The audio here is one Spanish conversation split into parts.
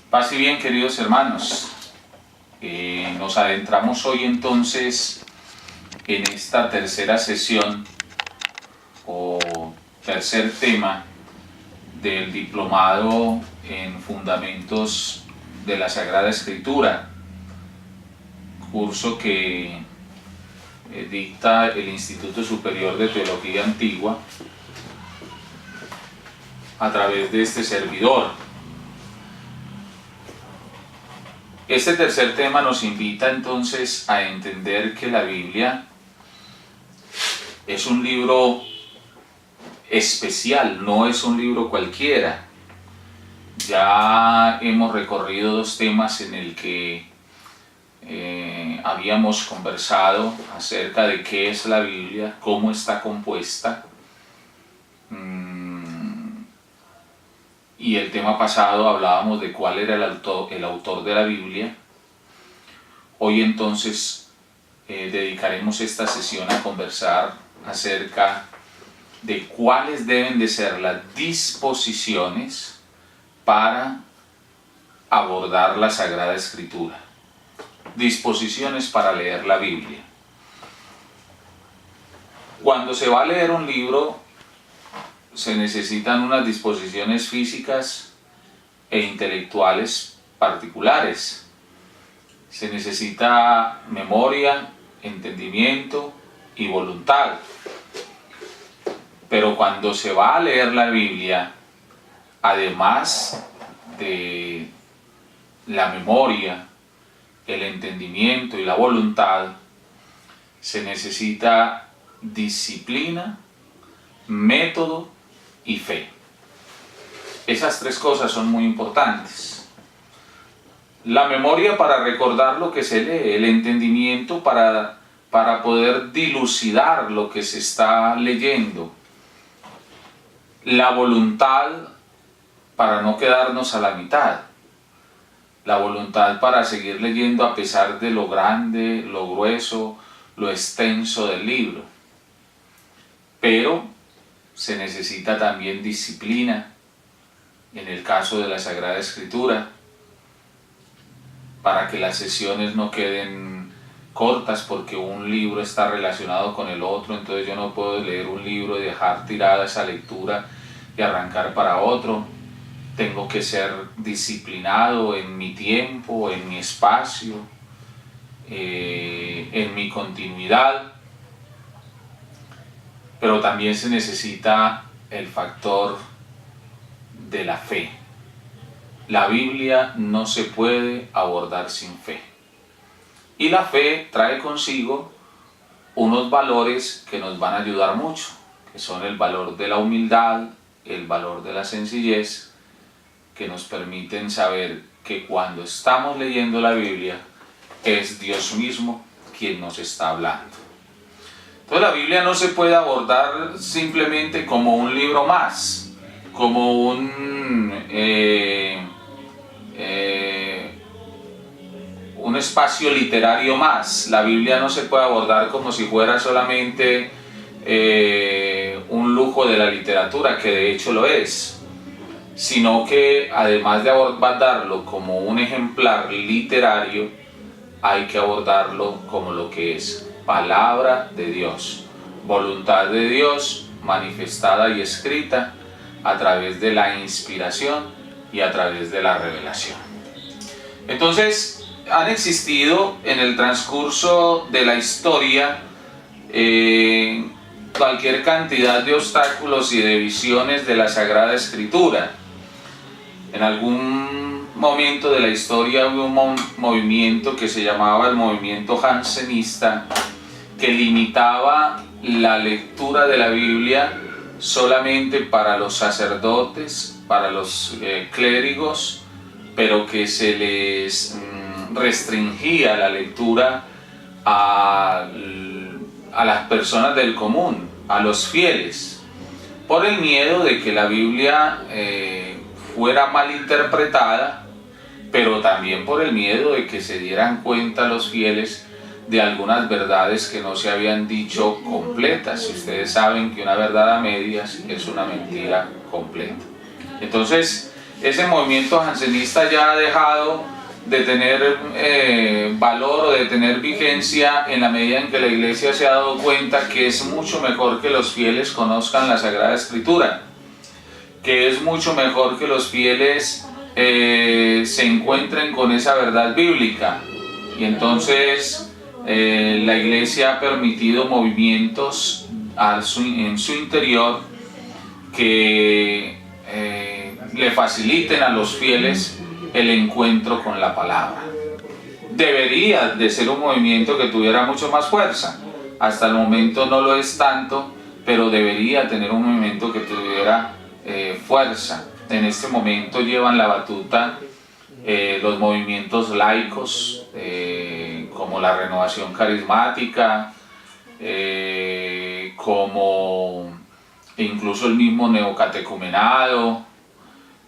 Paz y bien, queridos hermanos. Nos adentramos hoy entonces en esta tercera sesión o tercer tema del diplomado en Fundamentos de la Sagrada Escritura, curso que dicta el Instituto Superior de Teología Antigua a través de este servidor. Este tercer tema nos invita entonces a entender que la Biblia es un libro especial, no es un libro cualquiera. Ya hemos recorrido dos temas en el que habíamos conversado acerca de qué es la Biblia, cómo está compuesta. Y el tema pasado hablábamos de cuál era el autor de la Biblia. Hoy entonces dedicaremos esta sesión a conversar acerca de cuáles deben de ser las disposiciones para abordar la Sagrada Escritura. Disposiciones para leer la Biblia. Cuando se va a leer un libro, se necesitan unas disposiciones físicas e intelectuales particulares. Se necesita memoria, entendimiento y voluntad. Pero cuando se va a leer la Biblia, además de la memoria, el entendimiento y la voluntad, se necesita disciplina, método y fe. Esas tres cosas son muy importantes. La memoria para recordar lo que se lee, el entendimiento para poder dilucidar lo que se está leyendo, la voluntad para no quedarnos a la mitad, la voluntad para seguir leyendo a pesar de lo grande, lo grueso, lo extenso del libro. Pero se necesita también disciplina, en el caso de la Sagrada Escritura, para que las sesiones no queden cortas porque un libro está relacionado con el otro. Entonces yo no puedo leer un libro y dejar tirada esa lectura y arrancar para otro. Tengo que ser disciplinado en mi tiempo, en mi espacio, en mi continuidad. Pero también se necesita el factor de la fe. La Biblia no se puede abordar sin fe. Y la fe trae consigo unos valores que nos van a ayudar mucho, que son el valor de la humildad, el valor de la sencillez, que nos permiten saber que cuando estamos leyendo la Biblia es Dios mismo quien nos está hablando. Entonces la Biblia no se puede abordar simplemente como un libro más, como un espacio literario más. La Biblia no se puede abordar como si fuera solamente un lujo de la literatura, que de hecho lo es, sino que además de abordarlo como un ejemplar literario, hay que abordarlo como lo que es palabra de Dios, voluntad de Dios manifestada y escrita a través de la inspiración y a través de la revelación. Entonces, han existido en el transcurso de la historia cualquier cantidad de obstáculos y de visiones de la Sagrada Escritura. En algún momento de la historia hubo un movimiento que se llamaba el movimiento jansenista, que limitaba la lectura de la Biblia solamente para los sacerdotes, para los clérigos, pero que se les restringía la lectura a las personas del común, a los fieles, por el miedo de que la Biblia fuera mal interpretada, pero también por el miedo de que se dieran cuenta los fieles de algunas verdades que no se habían dicho completas. Si ustedes saben que una verdad a medias es una mentira completa. Entonces, ese movimiento jansenista ya ha dejado de tener valor o de tener vigencia en la medida en que la Iglesia se ha dado cuenta que es mucho mejor que los fieles conozcan la Sagrada Escritura, que es mucho mejor que los fieles se encuentren con esa verdad bíblica. Y entonces la Iglesia ha permitido movimientos en su interior que le faciliten a los fieles el encuentro con la palabra. Debería de ser un movimiento que tuviera mucho más fuerza. Hasta el momento no lo es tanto, pero debería tener un movimiento que tuviera fuerza. En este momento llevan la batuta los movimientos laicos, como la Renovación Carismática, como incluso el mismo neocatecumenado,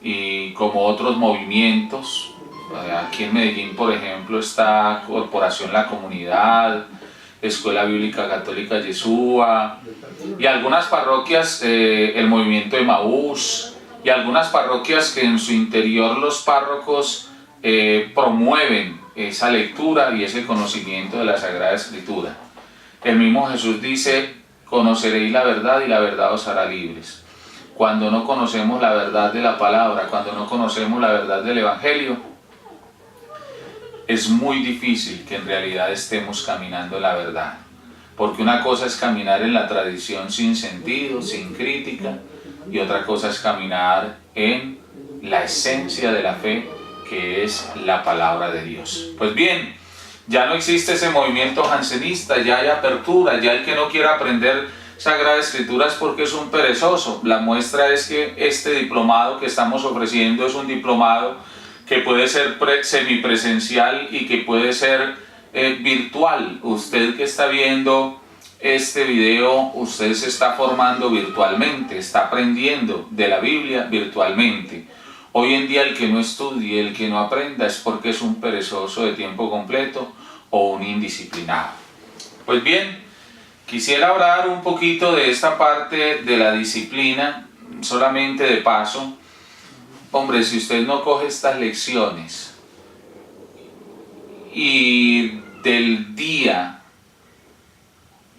y como otros movimientos. Aquí en Medellín, por ejemplo, está Corporación La Comunidad, Escuela Bíblica Católica Yeshua, y algunas parroquias, el movimiento de Emaús, y algunas parroquias que en su interior los párrocos promueven esa lectura y ese conocimiento de la Sagrada Escritura. El mismo Jesús dice: conoceréis la verdad y la verdad os hará libres. Cuando no conocemos la verdad de la palabra, cuando no conocemos la verdad del Evangelio, es muy difícil que en realidad estemos caminando en la verdad. Porque una cosa es caminar en la tradición sin sentido, sin crítica, y otra cosa es caminar en la esencia de la fe, que es la palabra de Dios. Pues bien, ya no existe ese movimiento jansenista, ya hay apertura, ya el que no quiera aprender Sagrada Escritura es porque es un perezoso. La muestra es que este diplomado que estamos ofreciendo es un diplomado que puede ser semipresencial y que puede ser virtual. Usted que está viendo este video, usted se está formando virtualmente, está aprendiendo de la Biblia virtualmente. Hoy en día el que no estudie, el que no aprenda, es porque es un perezoso de tiempo completo o un indisciplinado. Pues bien, quisiera hablar un poquito de esta parte de la disciplina, solamente de paso. Hombre, si usted no coge estas lecciones y del día,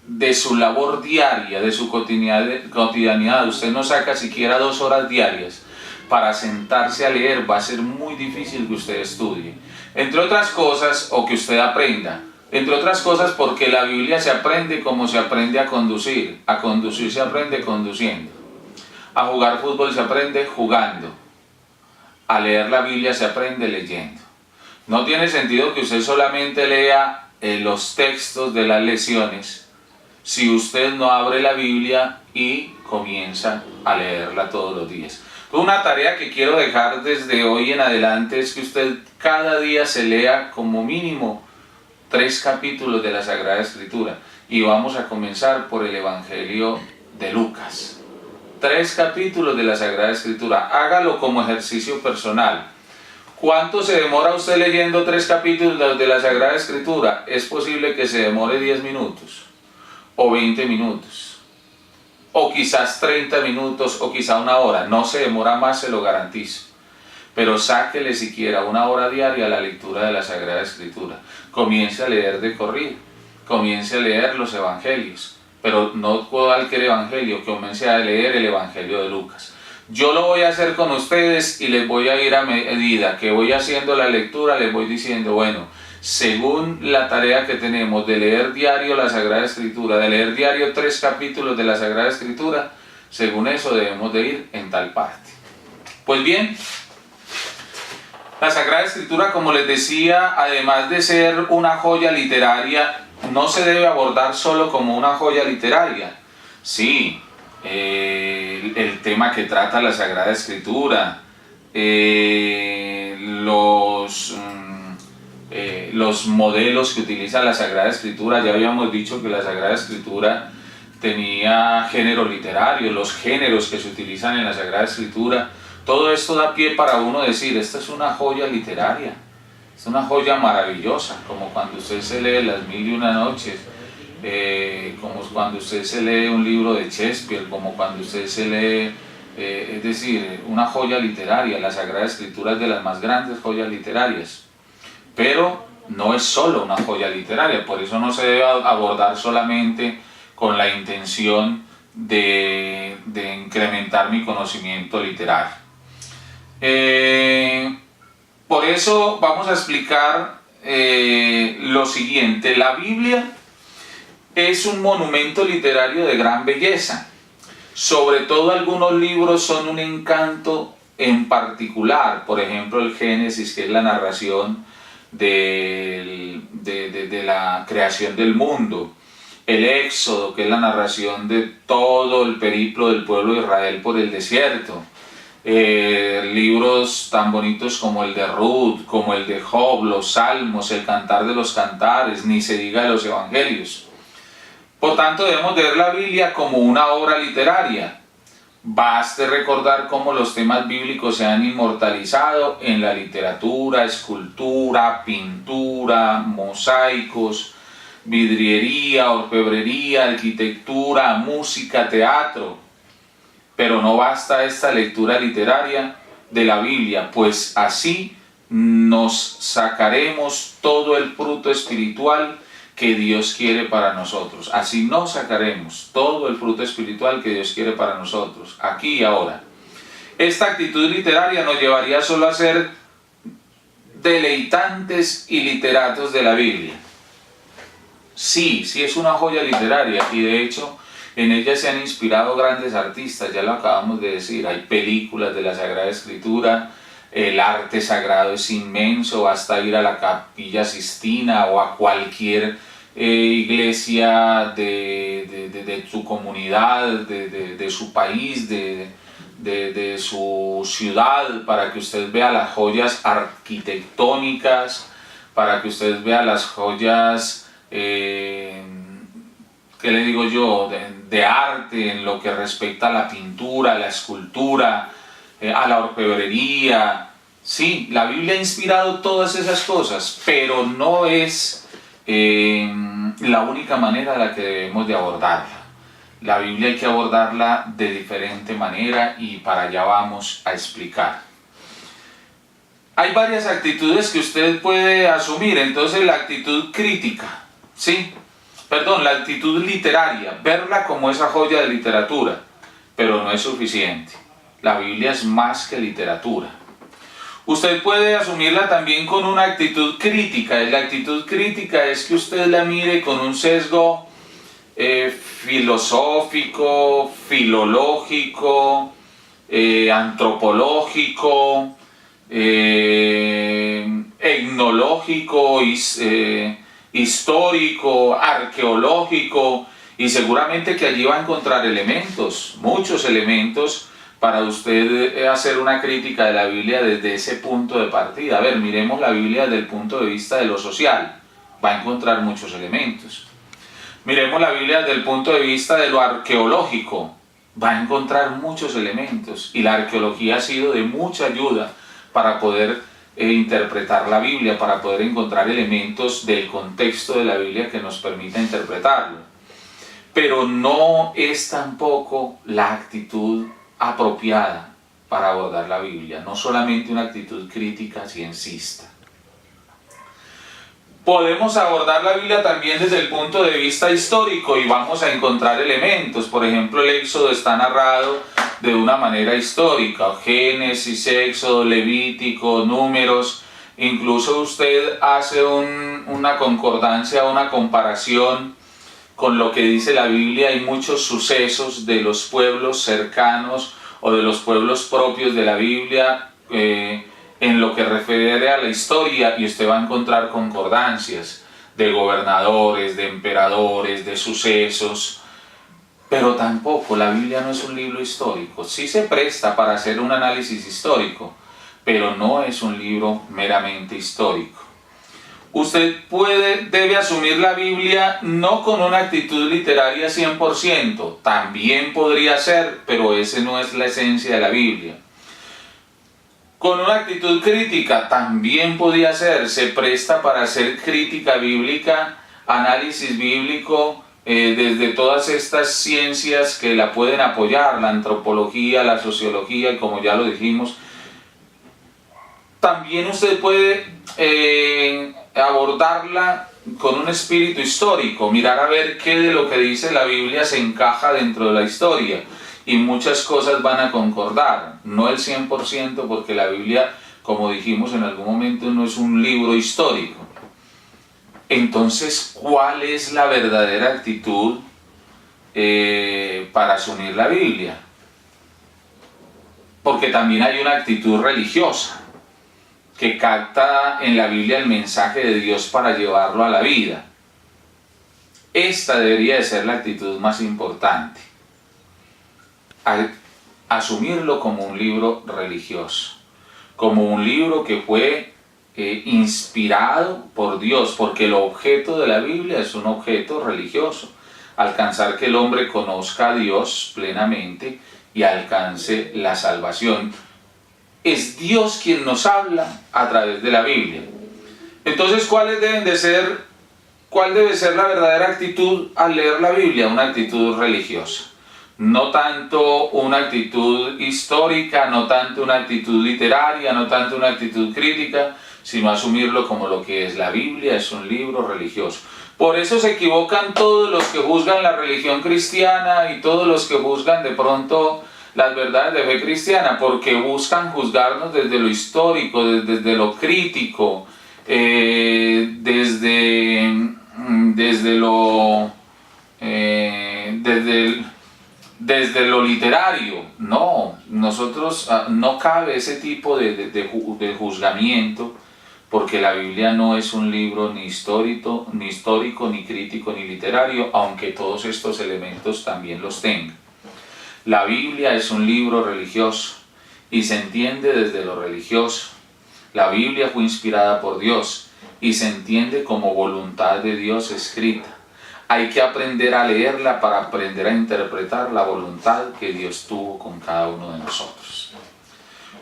de su labor diaria, de su cotidianidad, usted no saca siquiera 2 horas diarias para sentarse a leer, va a ser muy difícil que usted estudie. Entre otras cosas, o que usted aprenda. Entre otras cosas porque la Biblia se aprende como se aprende a conducir se aprende conduciendo, a jugar fútbol se aprende jugando, a leer la Biblia se aprende leyendo. No tiene sentido que usted solamente lea los textos de las lecciones si usted no abre la Biblia y comienza a leerla todos los días. Una tarea que quiero dejar desde hoy en adelante es que usted cada día se lea como mínimo 3 capítulos de la Sagrada Escritura, y vamos a comenzar por el Evangelio de Lucas. 3 capítulos de la Sagrada Escritura, hágalo como ejercicio personal. ¿Cuánto se demora usted leyendo 3 capítulos de la Sagrada Escritura? Es posible que se demore 10 minutos, o 20 minutos, o quizás 30 minutos, o quizá 1 hora. No se demora más, se lo garantizo. Pero sáquele siquiera 1 hora diaria a la lectura de la Sagrada Escritura. Comience a leer de corrido, comience a leer los evangelios, pero no cualquier evangelio, comience a leer el Evangelio de Lucas. Yo lo voy a hacer con ustedes y les voy a ir a medida que voy haciendo la lectura, les voy diciendo, bueno, según la tarea que tenemos de leer diario la Sagrada Escritura, de leer diario 3 capítulos de la Sagrada Escritura, según eso debemos de ir en tal parte. Pues bien, la Sagrada Escritura, como les decía, además de ser una joya literaria, no se debe abordar solo como una joya literaria. Sí, el tema que trata la Sagrada Escritura, los modelos que utiliza la Sagrada Escritura. Ya habíamos dicho que la Sagrada Escritura tenía género literario, los géneros que se utilizan en la Sagrada Escritura. Todo esto da pie para uno decir, esta es una joya literaria, es una joya maravillosa, como cuando usted se lee Las Mil y Una Noches, como cuando usted se lee un libro de Shakespeare, como cuando usted se lee es decir, una joya literaria. La Sagrada Escritura es de las más grandes joyas literarias, pero no es solo una joya literaria, por eso no se debe abordar solamente con la intención de incrementar mi conocimiento literario. Por eso vamos a explicar lo siguiente. La Biblia es un monumento literario de gran belleza. Sobre todo algunos libros son un encanto en particular. Por ejemplo, el Génesis, que es la narración de la creación del mundo. El Éxodo, que es la narración de todo el periplo del pueblo de Israel por el desierto. Libros tan bonitos como el de Ruth, como el de Job, los Salmos, el Cantar de los Cantares, ni se diga de los Evangelios. Por tanto, debemos ver la Biblia como una obra literaria. Baste recordar cómo los temas bíblicos se han inmortalizado en la literatura, escultura, pintura, mosaicos, vidriería, orfebrería, arquitectura, música, teatro. Pero no basta esta lectura literaria de la Biblia, pues así nos sacaremos todo el fruto espiritual que Dios quiere para nosotros. Así no sacaremos todo el fruto espiritual que Dios quiere para nosotros, aquí y ahora. Esta actitud literaria nos llevaría solo a ser deleitantes y literatos de la Biblia. Sí es una joya literaria, y de hecho en ella se han inspirado grandes artistas, ya lo acabamos de decir. Hay películas de la Sagrada Escritura, el arte sagrado es inmenso, basta ir a la Capilla Sistina o a cualquier iglesia de su comunidad, de su país, de su ciudad, para que usted vea las joyas arquitectónicas, para que usted vea las joyas, ¿qué le digo yo?, de arte en lo que respecta a la pintura, a la escultura, a la orfebrería. Sí, la Biblia ha inspirado todas esas cosas, pero no es la única manera en la que debemos de abordarla. La Biblia hay que abordarla de diferente manera, y para allá vamos a explicar. Hay varias actitudes que usted puede asumir. Entonces, la actitud crítica, ¿sí? La actitud literaria, verla como esa joya de literatura, pero no es suficiente. La Biblia es más que literatura. Usted puede asumirla también con una actitud crítica. La actitud crítica es que usted la mire con un sesgo filosófico, filológico, antropológico, etnológico, histórico, arqueológico, y seguramente que allí va a encontrar elementos, muchos elementos, para usted hacer una crítica de la Biblia desde ese punto de partida. A ver, miremos la Biblia desde el punto de vista de lo social, va a encontrar muchos elementos. Miremos la Biblia desde el punto de vista de lo arqueológico, va a encontrar muchos elementos, y la arqueología ha sido de mucha ayuda para poder interpretar la Biblia, para poder encontrar elementos del contexto de la Biblia que nos permita interpretarlo. Pero no es tampoco la actitud apropiada para abordar la Biblia, no solamente una actitud crítica ciencista. Podemos abordar la Biblia también desde el punto de vista histórico, y vamos a encontrar elementos. Por ejemplo, el Éxodo está narrado de una manera histórica: Génesis, Éxodo, Levítico, Números. Incluso usted hace una concordancia, una comparación con lo que dice la Biblia. Hay muchos sucesos de los pueblos cercanos o de los pueblos propios de la Biblia en lo que refiere a la historia, y usted va a encontrar concordancias de gobernadores, de emperadores, de sucesos. Pero tampoco, la Biblia no es un libro histórico. Sí se presta para hacer un análisis histórico, pero no es un libro meramente histórico. Usted debe asumir la Biblia no con una actitud literaria 100%, también podría ser, pero esa no es la esencia de la Biblia. Con una actitud crítica también podía ser, se presta para hacer crítica bíblica, análisis bíblico, desde todas estas ciencias que la pueden apoyar, la antropología, la sociología, y como ya lo dijimos, también usted puede abordarla con un espíritu histórico, mirar a ver qué de lo que dice la Biblia se encaja dentro de la historia, y muchas cosas van a concordar, no el 100%, porque la Biblia, como dijimos en algún momento, no es un libro histórico. Entonces, ¿cuál es la verdadera actitud para asumir la Biblia? Porque también hay una actitud religiosa que capta en la Biblia el mensaje de Dios para llevarlo a la vida. Esta debería de ser la actitud más importante. Asumirlo como un libro religioso, como un libro que fue inspirado por Dios, porque el objeto de la Biblia es un objeto religioso, alcanzar que el hombre conozca a Dios plenamente y alcance la salvación. Es Dios quien nos habla a través de la Biblia. Entonces, ¿cuál debe ser la verdadera actitud al leer la Biblia? Una actitud religiosa. No tanto una actitud histórica, no tanto una actitud literaria, no tanto una actitud crítica, sino asumirlo como lo que es la Biblia, es un libro religioso. Por eso se equivocan todos los que juzgan la religión cristiana y todos los que juzgan de pronto las verdades de fe cristiana, porque buscan juzgarnos desde lo histórico, desde lo crítico, desde lo literario. No, nosotros no cabe ese tipo de juzgamiento, porque la Biblia no es un libro ni histórico, ni crítico, ni literario, aunque todos estos elementos también los tengan. La Biblia es un libro religioso y se entiende desde lo religioso. La Biblia fue inspirada por Dios y se entiende como voluntad de Dios escrita. Hay que aprender a leerla para aprender a interpretar la voluntad que Dios tuvo con cada uno de nosotros.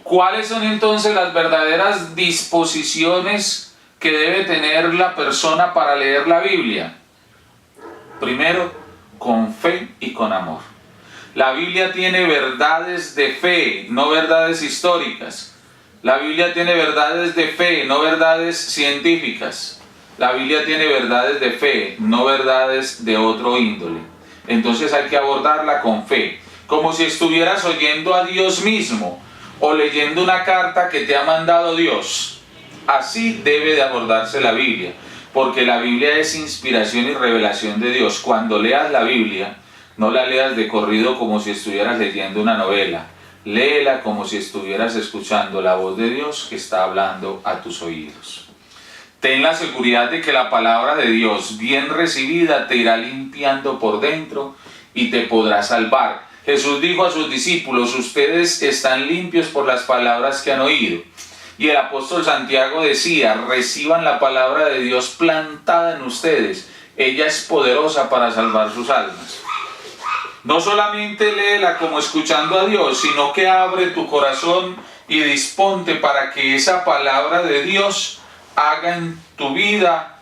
¿Cuáles son entonces las verdaderas disposiciones que debe tener la persona para leer la Biblia? Primero, con fe y con amor. La Biblia tiene verdades de fe, no verdades históricas. La Biblia tiene verdades de fe, no verdades científicas. La Biblia tiene verdades de fe, no verdades de otro índole. Entonces hay que abordarla con fe, como si estuvieras oyendo a Dios mismo o leyendo una carta que te ha mandado Dios. Así debe de abordarse la Biblia, porque la Biblia es inspiración y revelación de Dios. Cuando leas la Biblia, no la leas de corrido como si estuvieras leyendo una novela. Léela como si estuvieras escuchando la voz de Dios que está hablando a tus oídos. Ten la seguridad de que la palabra de Dios, bien recibida, te irá limpiando por dentro y te podrá salvar. Jesús dijo a sus discípulos: ustedes están limpios por las palabras que han oído. Y el apóstol Santiago decía: reciban la palabra de Dios plantada en ustedes. Ella es poderosa para salvar sus almas. No solamente léela como escuchando a Dios, sino que abre tu corazón y disponte para que esa palabra de Dios haga en tu vida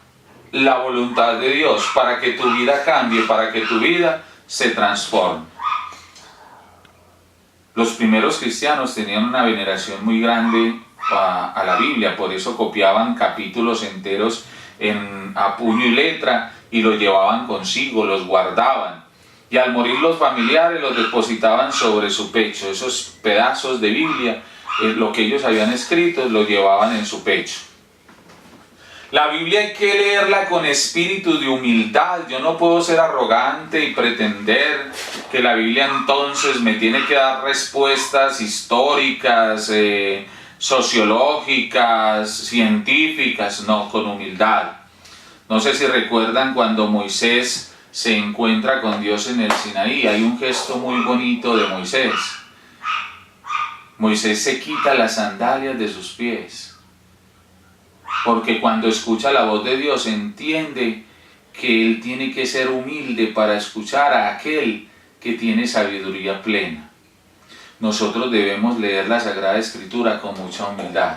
la voluntad de Dios, para que tu vida cambie, para que tu vida se transforme. Los primeros cristianos tenían una veneración muy grande a la Biblia, por eso copiaban capítulos enteros a puño y letra y los llevaban consigo, los guardaban. Y al morir los familiares los depositaban sobre su pecho. Esos pedazos de Biblia, lo que ellos habían escrito, lo llevaban en su pecho. La Biblia hay que leerla con espíritu de humildad. Yo no puedo ser arrogante y pretender que la Biblia entonces me tiene que dar respuestas históricas, sociológicas, científicas. No, con humildad. No sé si recuerdan cuando Moisés se encuentra con Dios en el Sinaí. Hay un gesto muy bonito de Moisés. Moisés se quita las sandalias de sus pies, porque cuando escucha la voz de Dios entiende que él tiene que ser humilde para escuchar a aquel que tiene sabiduría plena. Nosotros debemos leer la Sagrada Escritura con mucha humildad,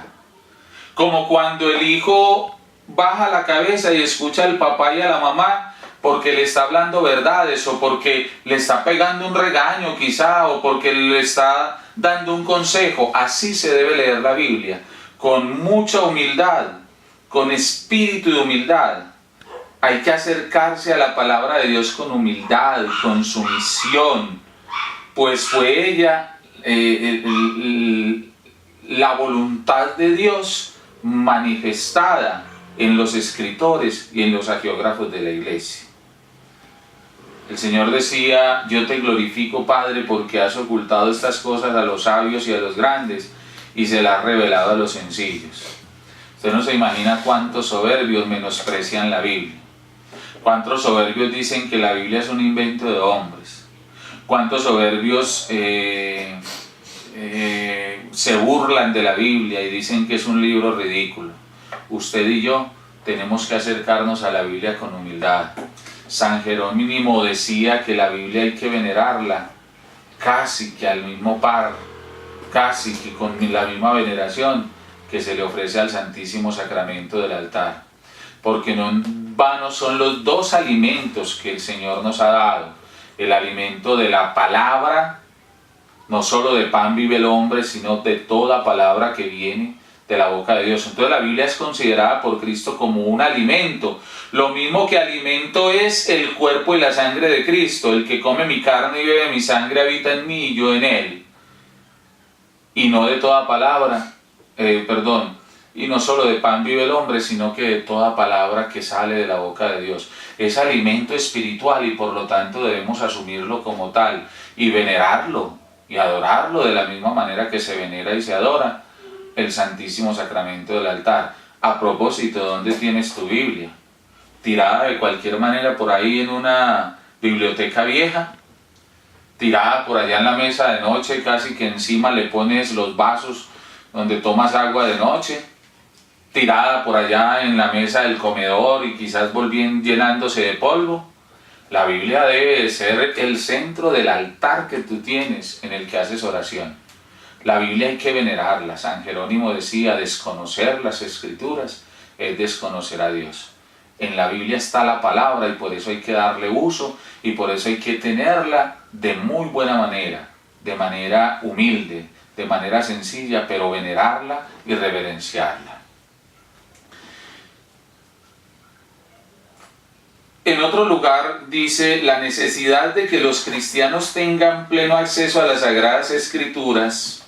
como cuando el hijo baja la cabeza y escucha al papá y a la mamá, porque le está hablando verdades, o porque le está pegando un regaño quizá, o porque le está dando un consejo. Así se debe leer la Biblia, con mucha humildad, con espíritu de humildad. Hay que acercarse a la palabra de Dios con humildad, con sumisión, pues fue ella la voluntad de Dios manifestada en los escritores y en los hagiógrafos de la iglesia. El Señor decía: yo te glorifico, Padre, porque has ocultado estas cosas a los sabios y a los grandes y se las has revelado a los sencillos. Usted no se imagina cuántos soberbios menosprecian la Biblia, cuántos soberbios dicen que la Biblia es un invento de hombres, cuántos soberbios se burlan de la Biblia y dicen que es un libro ridículo. Usted y yo tenemos que acercarnos a la Biblia con humildad. San Jerónimo decía que la Biblia hay que venerarla casi que al mismo par, casi que con la misma veneración que se le ofrece al Santísimo Sacramento del altar, porque no en vano son los dos alimentos que el Señor nos ha dado: el alimento de la palabra, no solo de pan vive el hombre, sino de toda palabra que viene de la boca de Dios. Entonces la Biblia es considerada por Cristo como un alimento, lo mismo que alimento es el cuerpo y la sangre de Cristo. El que come mi carne y bebe mi sangre habita en mí y yo en él. Y no de toda palabra, y no solo de pan vive el hombre, sino que de toda palabra que sale de la boca de Dios. Es alimento espiritual y por lo tanto debemos asumirlo como tal y venerarlo y adorarlo de la misma manera que se venera y se adora el Santísimo Sacramento del altar. A propósito, ¿dónde tienes tu Biblia? ¿Tirada de cualquier manera por ahí en una biblioteca vieja? ¿Tirada por allá en la mesa de noche, casi que encima le pones los vasos donde tomas agua de noche? ¿Tirada por allá en la mesa del comedor y quizás volviendo llenándose de polvo? La Biblia debe de ser el centro del altar que tú tienes en el que haces oración. La Biblia hay que venerarla. San Jerónimo decía: desconocer las Escrituras es desconocer a Dios. En la Biblia está la palabra y por eso hay que darle uso y por eso hay que tenerla de muy buena manera, de manera humilde, de manera sencilla, pero venerarla y reverenciarla. En otro lugar dice la necesidad de que los cristianos tengan pleno acceso a las Sagradas Escrituras,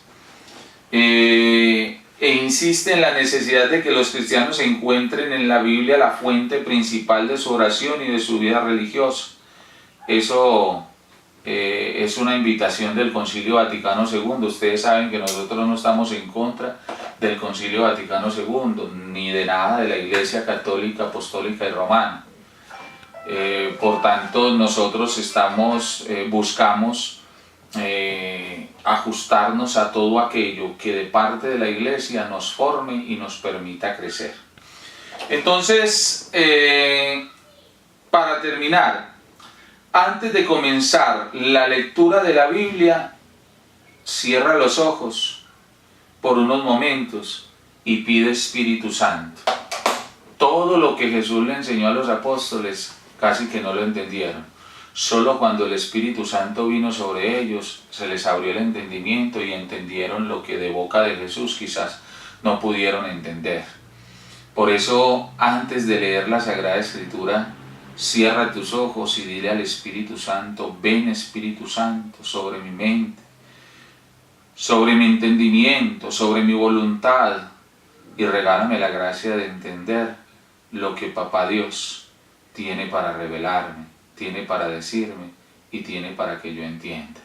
e insiste en la necesidad de que los cristianos encuentren en la Biblia la fuente principal de su oración y de su vida religiosa. Eso es una invitación del Concilio Vaticano II. Ustedes saben que nosotros no estamos en contra del Concilio Vaticano II, ni de nada de la Iglesia Católica, Apostólica y Romana. Por tanto, nosotros buscamos ajustarnos a todo aquello que de parte de la Iglesia nos forme y nos permita crecer. Entonces, para terminar, antes de comenzar la lectura de la Biblia, cierra los ojos por unos momentos y pide Espíritu Santo. Todo lo que Jesús le enseñó a los apóstoles casi que no lo entendieron. Solo cuando el Espíritu Santo vino sobre ellos se les abrió el entendimiento y entendieron lo que de boca de Jesús quizás no pudieron entender. Por eso, antes de leer la Sagrada Escritura, cierra tus ojos y dile al Espíritu Santo: ven, Espíritu Santo, sobre mi mente, sobre mi entendimiento, sobre mi voluntad, y regálame la gracia de entender lo que Papá Dios tiene para revelarme, tiene para decirme y tiene para que yo entienda.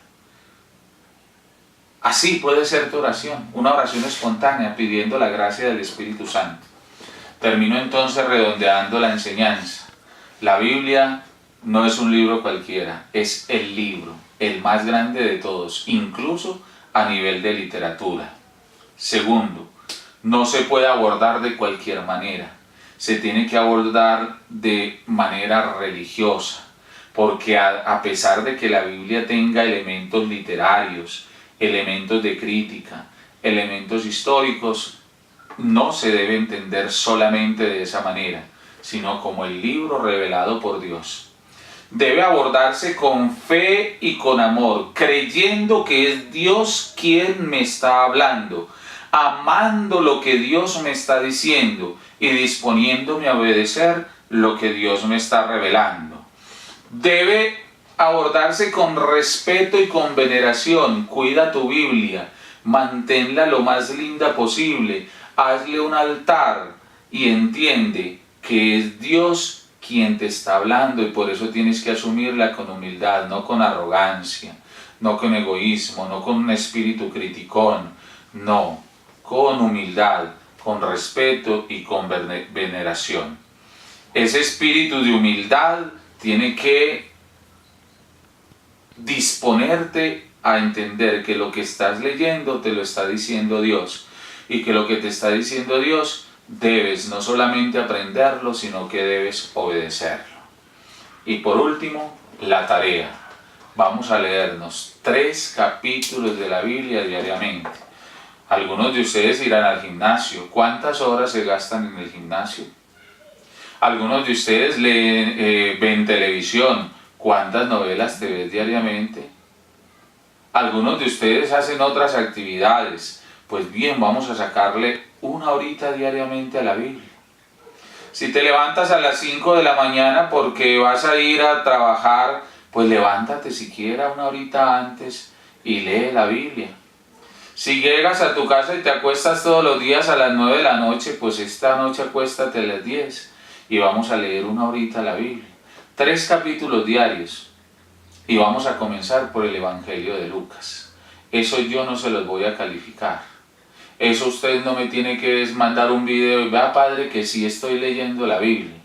Así puede ser tu oración, una oración espontánea pidiendo la gracia del Espíritu Santo. Termino entonces redondeando la enseñanza. La Biblia no es un libro cualquiera, es el libro, el más grande de todos, incluso a nivel de literatura. Segundo, no se puede abordar de cualquier manera, se tiene que abordar de manera religiosa, porque a pesar de que la Biblia tenga elementos literarios, elementos de crítica, elementos históricos, no se debe entender solamente de esa manera, sino como el libro revelado por Dios. debe abordarse con fe y con amor, creyendo que es Dios quien me está hablando, amando lo que Dios me está diciendo y disponiéndome a obedecer lo que Dios me está revelando. Debe abordarse con respeto y con veneración. Cuida tu Biblia, manténla lo más linda posible, hazle un altar y entiende que es Dios quien te está hablando, y por eso tienes que asumirla con humildad, no con arrogancia, no con egoísmo, no con un espíritu criticón, no, con humildad, con respeto y con veneración. Ese espíritu de humildad tiene que disponerte a entender que lo que estás leyendo te lo está diciendo Dios, y que lo que te está diciendo Dios debes no solamente aprenderlo, sino que debes obedecerlo. Y por último, la tarea. Vamos a leernos 3 capítulos de la Biblia diariamente. Algunos de ustedes irán al gimnasio. ¿Cuántas horas se gastan en el gimnasio? Algunos de ustedes ven televisión. ¿Cuántas novelas te ves diariamente? Algunos de ustedes hacen otras actividades. Pues bien, vamos a sacarle 1 horita diariamente a la Biblia. Si te levantas a las 5 de la mañana porque vas a ir a trabajar, pues levántate siquiera 1 horita antes y lee la Biblia. Si llegas a tu casa y te acuestas todos los días a las 9 de la noche, pues esta noche acuéstate a las 10 y vamos a leer 1 horita la Biblia. 3 capítulos diarios. Y vamos a comenzar por el Evangelio de Lucas. Eso yo no se los voy a calificar. Eso usted no me tiene que mandar un video y vea, padre, que sí estoy leyendo la Biblia.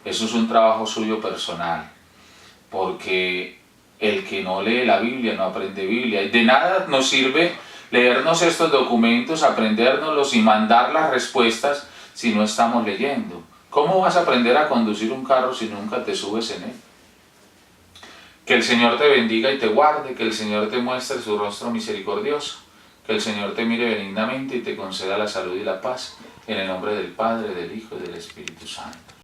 Eso es un trabajo suyo personal. Porque el que no lee la Biblia no aprende Biblia. Y de nada nos sirve leernos estos documentos, aprendérnoslos y mandar las respuestas si no estamos leyendo. ¿Cómo vas a aprender a conducir un carro si nunca te subes en él? Que el Señor te bendiga y te guarde, que el Señor te muestre su rostro misericordioso, que el Señor te mire benignamente y te conceda la salud y la paz, en el nombre del Padre, del Hijo y del Espíritu Santo.